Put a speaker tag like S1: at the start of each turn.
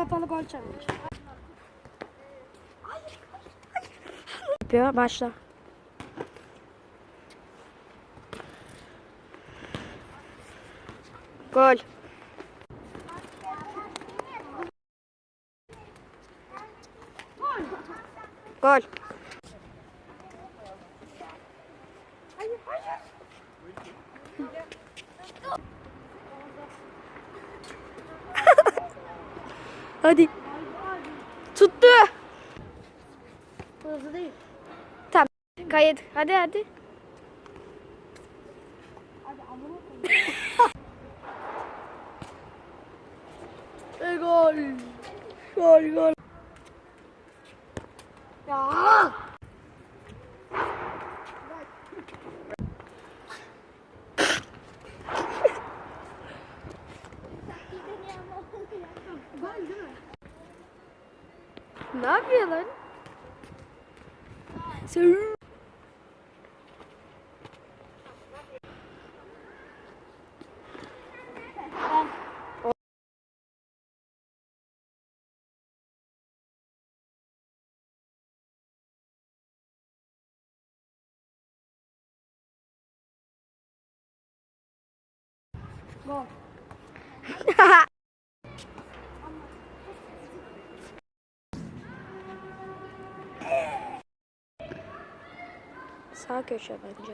S1: kapalı gol challenge.
S2: Yapıyor. Başla. Gol. Gol. Hadi. Tuttu.
S1: Hızlı değil.
S2: Tamam. Kayıt. Hadi hadi.
S1: Gol. Gol gol. Ya.
S2: Ne yapıyor lan? Sen...
S1: Gol.
S2: Sağ köşe bence.